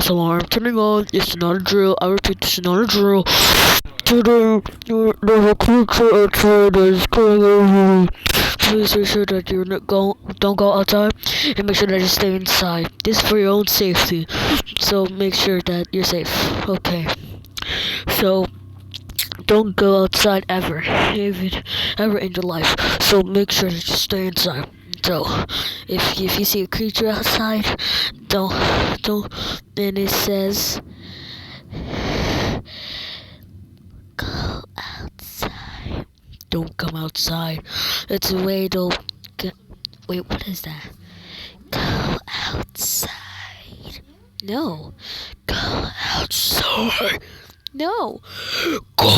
false alarm turning on. It's not a drill. I repeat, this is not a drill. Today, there's a creature outside that is calling over you. Please make sure that you don't go outside, and make sure that you stay inside. This is for your own safety. So make sure that you're safe. Okay. So don't go outside ever, even ever in your life. So make sure that you stay inside. So if you see a creature outside, don't. Then it says, go outside. Don't come outside. It's a way to get. Wait, what is that? Go outside. No. Go outside. No. Go